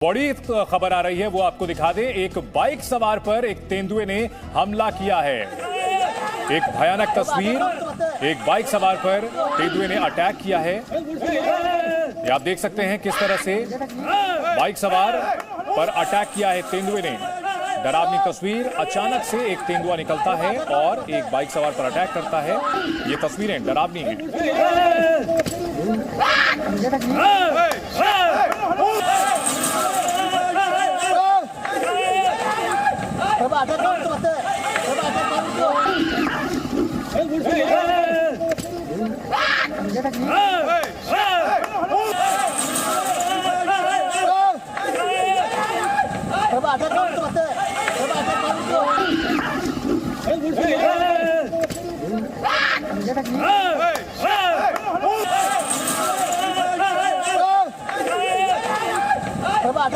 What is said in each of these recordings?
बड़ी खबर आ रही है, वो आपको दिखा दें। एक बाइक सवार पर एक तेंदुए ने हमला किया है। एक भयानक तस्वीर, एक बाइक सवार पर तेंदुए ने अटैक किया है। ये आप देख सकते हैं किस तरह से बाइक सवार पर अटैक किया है तेंदुए ने। डरावनी तस्वीर, अचानक से एक तेंदुआ निकलता है और एक बाइक सवार पर अटैक करता है। ये तस्वीरें डरावनी हैं।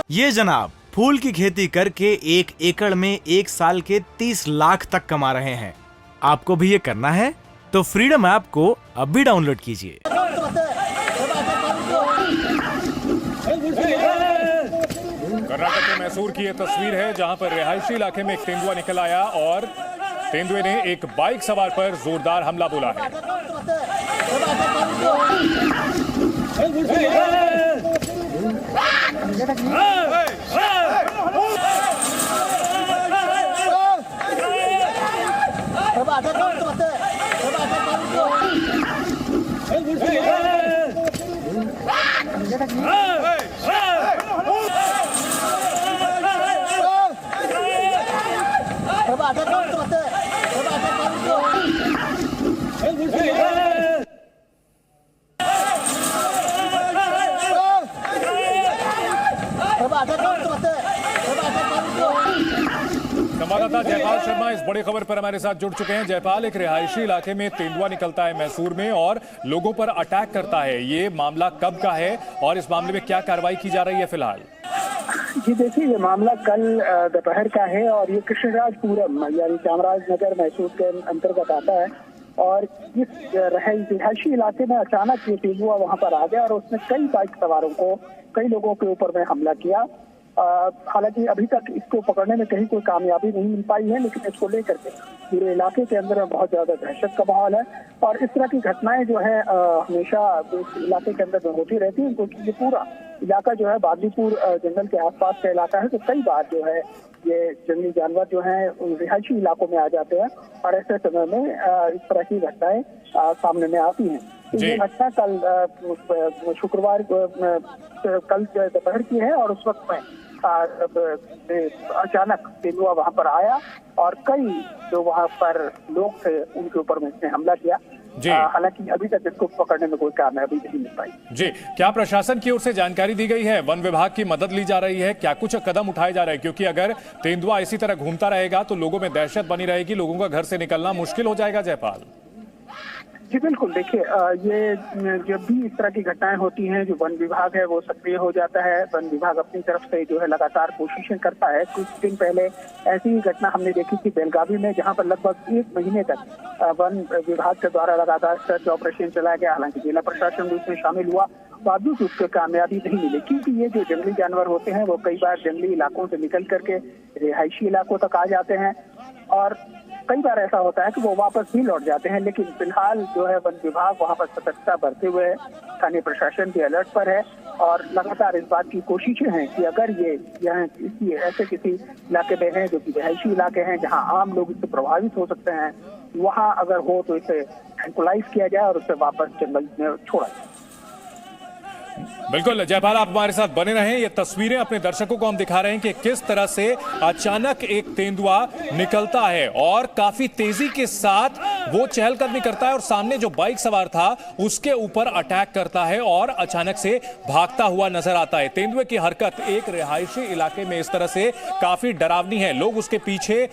ये जनाब फूल की खेती करके 1 एकड़ में 1 साल के 30 लाख तक कमा रहे हैं। आपको भी ये करना है तो फ्रीडम ऐप को अब भी डाउनलोड कीजिए। कर्नाटक के मैसूर की यह तस्वीर है, जहां पर रिहायशी इलाके में एक तेंदुआ निकल आया और तेंदुए ने एक बाइक सवार पर जोरदार हमला बोला है। संवाददाता जयपाल शर्मा इस बड़ी खबर पर हमारे साथ जुड़ चुके हैं। जयपाल, एक रिहायशी इलाके में तेंदुआ निकलता है मैसूर में और लोगों पर अटैक करता है। ये मामला कब का है और इस मामले में क्या कार्रवाई की जा रही है फिलहाल? जी देखिए, ये मामला कल दोपहर का है और ये कृष्णराजपुरम यानी चामराजनगर मैसूर के अंतर्गत आता है। और इस रिहायशी इलाके में अचानक ये तेंदुआ वहां पर आ गया और उसने कई बाइक सवारों को, कई लोगों के ऊपर में हमला किया। हालांकि अभी तक इसको पकड़ने में कहीं कोई कामयाबी नहीं मिल पाई है, लेकिन इसको लेकर के पूरे इलाके के अंदर बहुत ज्यादा दहशत का माहौल है। और इस तरह की घटनाएं जो है हमेशा इस इलाके के अंदर होती रहती है, क्योंकि ये पूरा इलाका जो है बादलीपुर जंगल के आसपास का इलाका है। तो कई बार जो है ये जंगली जानवर जो है रिहायशी इलाकों में आ जाते हैं और ऐसे समय में इस तरह की घटनाएं सामने में आती हैं। ये घटना कल शुक्रवार कल दोपहर की है और उस वक्त में अचानक तेंदुआ वहां पर आया और कई जो वहां पर लोग थे उनके ऊपर में इसने हमला किया। हालांकि अभी तक इसको पकड़ने में कोई कामयाबी नहीं मिल पाई। जी, क्या प्रशासन की ओर से जानकारी दी गई है? वन विभाग की मदद ली जा रही है? क्या कुछ कदम उठाए जा रहे हैं? क्योंकि अगर तेंदुआ इसी तरह घूमता रहेगा तो लोगों में दहशत बनी रहेगी, लोगों का घर से निकलना मुश्किल हो जाएगा। जयपाल जी बिल्कुल, देखिए ये जब भी इस तरह की घटनाएं होती हैं, जो वन विभाग है वो सक्रिय हो जाता है। वन विभाग अपनी तरफ से जो है लगातार कोशिशें करता है। कुछ दिन पहले ऐसी ही घटना हमने देखी थी बेलगावी में, जहां पर लगभग 1 महीने तक वन विभाग के द्वारा लगातार सर्च ऑपरेशन चलाया गया। हालांकि जिला प्रशासन भी उसमें शामिल हुआ, बावजूद उसको कामयाबी नहीं मिली, क्योंकि ये जो जंगली जानवर होते हैं वो कई बार जंगली इलाकों से निकल करके रिहायशी इलाकों तक आ जाते हैं और कई बार ऐसा होता है कि वो वापस भी लौट जाते हैं। लेकिन फिलहाल जो है वन विभाग वहां पर सतर्कता बरते हुए है, स्थानीय प्रशासन भी अलर्ट पर है और लगातार इस बात की कोशिशें हैं कि अगर ये यहाँ ऐसे किसी इलाके में हैं जो कि रिहायशी इलाके हैं जहां आम लोग इससे प्रभावित हो सकते हैं, वहां अगर हो तो इसे ट्रैंकुलाइज किया जाए और उसे वापस जंगल में छोड़ा जाए। बिल्कुल जयपाल, आप हमारे साथ बने रहें। ये तस्वीरें अपने दर्शकों को हम दिखा रहे हैं कि किस तरह से अचानक एक तेंदुआ निकलता है और काफी तेजी के साथ वो चहलकदमी करता है और सामने जो बाइक सवार था उसके ऊपर अटैक करता है और अचानक से भागता हुआ नजर आता है। तेंदुए की हरकत एक रिहायशी इलाके में इस तरह से काफी डरावनी है। लोग उसके पीछे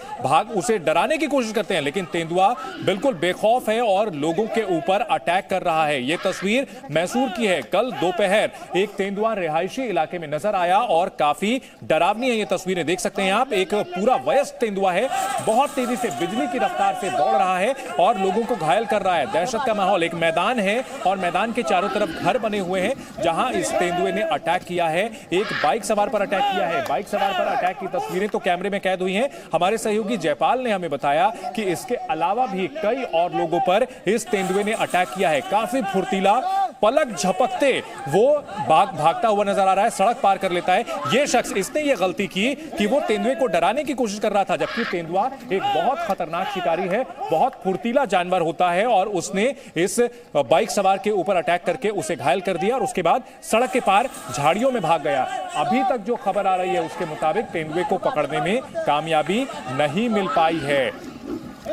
उसे डराने की कोशिश करते हैं, लेकिन तेंदुआ बिल्कुल बेखौफ है और लोगों के ऊपर अटैक कर रहा है। ये तस्वीर मैसूर की है। कल दोपहर दोपहर एक तेंदुआ रिहायशी इलाके में नजर आया और काफी डरावनी है ये तस्वीरें, देख सकते हैं आप। एक पूरा वयस्क तेंदुआ है, बहुत तेजी से बिजली की रफ्तार से दौड़ रहा है और लोगों को घायल कर रहा है। दहशत का माहौल, एक मैदान है और मैदान के चारों तरफ घर बने हुए हैं जहां इस तेंदुए ने अटैक किया है। एक बाइक सवार पर अटैक किया है। बाइक सवार पर अटैक की तस्वीरें तो कैमरे में कैद हुई हैं। हमारे सहयोगी जयपाल ने हमें बताया कि इसके अलावा भी कई और लोगों पर इस तेंदुए ने अटैक किया है। काफी फुर्तीला, पलक झपकते वो भागता हुआ नजर आ रहा है, सड़क पार कर लेता है। ये शख्स, इसने ये गलती की कि वो तेंदुए को डराने की कोशिश कर रहा था, जबकि तेंदुआ एक बहुत खतरनाक शिकारी है, बहुत फुर्तीला जानवर होता है और उसने इस बाइक सवार के ऊपर अटैक करके उसे घायल कर दिया और उसके बाद सड़क के पार झाड़ियों में भाग गया। अभी तक जो खबर आ रही है उसके मुताबिक तेंदुए को पकड़ने में कामयाबी नहीं मिल पाई है।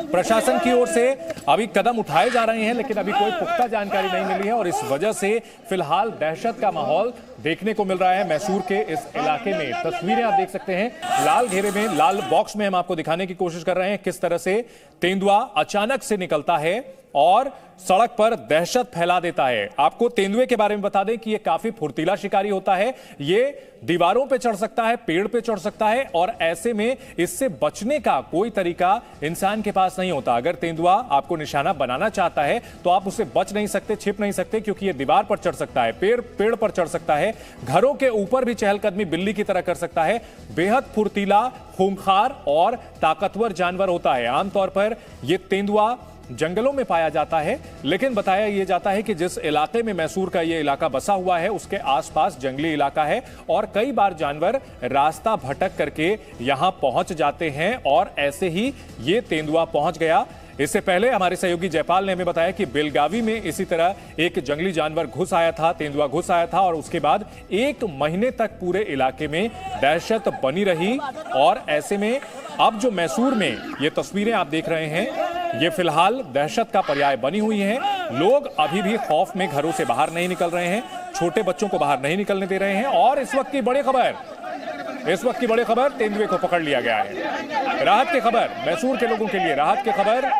प्रशासन की ओर से अभी कदम उठाए जा रहे हैं, लेकिन अभी कोई पुख्ता जानकारी नहीं मिली है और इस वजह से फिलहाल दहशत का माहौल देखने को मिल रहा है मैसूर के इस इलाके में। तस्वीरें आप देख सकते हैं, लाल घेरे में, लाल बॉक्स में हम आपको दिखाने की कोशिश कर रहे हैं किस तरह से तेंदुआ अचानक से निकलता है और सड़क पर दहशत फैला देता है। आपको तेंदुए के बारे में बता दें कि यह काफी फुर्तीला शिकारी होता है। ये दीवारों पे चढ़ सकता है, पेड़ पे चढ़ सकता है और ऐसे में इससे बचने का कोई तरीका इंसान के पास नहीं होता। अगर तेंदुआ आपको निशाना बनाना चाहता है तो आप उससे बच नहीं सकते, छिप नहीं सकते, क्योंकि ये दीवार पर चढ़ सकता है, पेड़ पर चढ़ सकता है, घरों के ऊपर भी चहलकदमी बिल्ली की तरह कर सकता है। बेहद फुर्तीला, खूंखार और ताकतवर जानवर होता है। आमतौर पर यह तेंदुआ जंगलों में पाया जाता है, लेकिन बताया यह जाता है कि जिस इलाके में मैसूर का यह इलाका बसा हुआ है उसके आसपास जंगली इलाका है और कई बार जानवर रास्ता भटक करके यहां पहुंच जाते हैं और ऐसे ही ये तेंदुआ पहुंच गया। इससे पहले हमारे सहयोगी जयपाल ने हमें बताया कि बेलगावी में इसी तरह एक जंगली जानवर घुस आया था, तेंदुआ घुस आया था और उसके बाद 1 महीने तक पूरे इलाके में दहशत बनी रही। और ऐसे में अब जो मैसूर में ये तस्वीरें आप देख रहे हैं, ये फिलहाल दहशत का पर्याय बनी हुई हैं। लोग अभी भी खौफ में घरों से बाहर नहीं निकल रहे हैं, छोटे बच्चों को बाहर नहीं निकलने दे रहे हैं। और इस वक्त की बड़ी खबर, तेंदुए को पकड़ लिया गया है। राहत की खबर, मैसूर के लोगों के लिए राहत की खबर,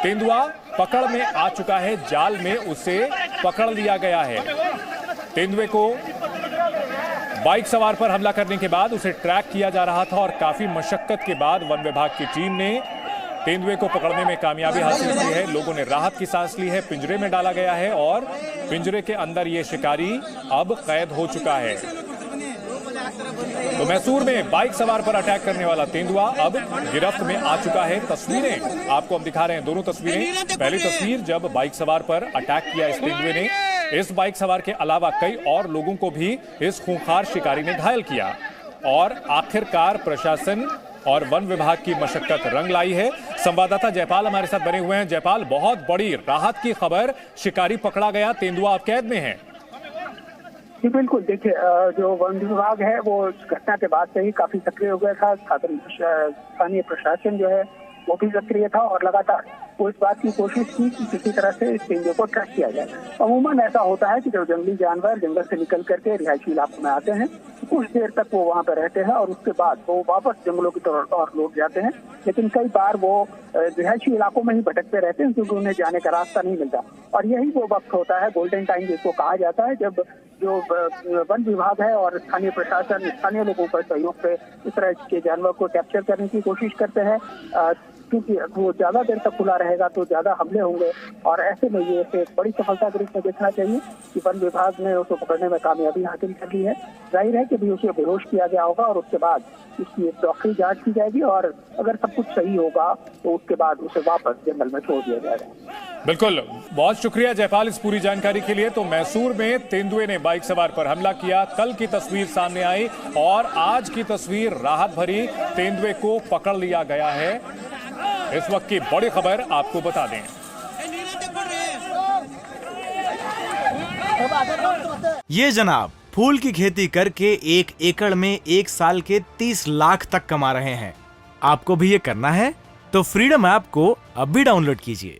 तेंदुआ पकड़ में आ चुका है, जाल में उसे पकड़ लिया गया है। तेंदुए को बाइक सवार पर हमला करने के बाद उसे ट्रैक किया जा रहा था और काफी मशक्कत के बाद वन विभाग की टीम ने तेंदुए को पकड़ने में कामयाबी हासिल की है। लोगों ने राहत की सांस ली है, पिंजरे में डाला गया है और पिंजरे के अंदर यह शिकारी अब कैद हो चुका है। तो मैसूर में बाइक सवार पर अटैक करने वाला तेंदुआ अब गिरफ्त में आ चुका है। तस्वीरें आपको हम दिखा रहे हैं, दोनों तस्वीरें। पहली तस्वीर जब बाइक सवार पर अटैक किया इस तेंदुए ने, इस बाइक सवार के अलावा कई और लोगों को भी इस खूंखार शिकारी ने घायल किया और आखिरकार प्रशासन और वन विभाग की मशक्कत रंग लाई है। संवाददाता जयपाल हमारे साथ बने हुए हैं। जयपाल, बहुत बड़ी राहत की खबर, शिकारी पकड़ा गया, तेंदुआ अब कैद में है। जी बिल्कुल, देखिए जो वन विभाग है वो घटना के बाद से ही काफी सक्रिय हो गया था। स्थानीय प्रशासन जो है वो भी सक्रिय था और लगातार वो इस बात की कोशिश की कि किसी तरह से इस तेंदुए को ट्रैक किया जाए। अमूमन ऐसा होता है कि जब जंगली जानवर जंगल से निकल करके रिहायशी इलाकों में आते हैं, कुछ देर तक वो वहाँ पर रहते हैं और उसके बाद वो वापस जंगलों की तरफ और लौट जाते हैं। लेकिन कई बार वो रिहायशी इलाकों में ही भटकते रहते हैं क्योंकि उन्हें जाने का रास्ता नहीं मिलता। और यही वो वक्त होता है, गोल्डन टाइम जिसको कहा जाता है, जब जो वन विभाग है और स्थानीय प्रशासन स्थानीय लोगों का सहयोग से इस तरह के जानवर को कैप्चर करने की कोशिश करते हैं, क्योंकि वो ज्यादा देर तक खुला रहेगा तो ज्यादा हमले होंगे। और ऐसे में ये एक बड़ी सफलता के रूप में देखना चाहिए कि वन विभाग ने उसको पकड़ने में कामयाबी हासिल कर ली है। जाहिर है कि भी उसे बेहोश किया गया होगा और उसके बाद इसकी एक डॉक्टरी जांच की जाएगी और अगर सब कुछ सही होगा तो उसके बाद उसे वापस जंगल में छोड़ दिया जाएगा। बिल्कुल, बहुत शुक्रिया जयपाल इस पूरी जानकारी के लिए। तो मैसूर में तेंदुए ने बाइक सवार पर हमला किया, कल की तस्वीर सामने आई और आज की तस्वीर राहत भरी, तेंदुए को पकड़ लिया गया है। इस वक्त की बड़ी खबर आपको बता दें। ये जनाब फूल की खेती करके 1 एकड़ में 1 साल के 30 लाख तक कमा रहे हैं। आपको भी ये करना है तो फ्रीडम ऐप को अब भी डाउनलोड कीजिए।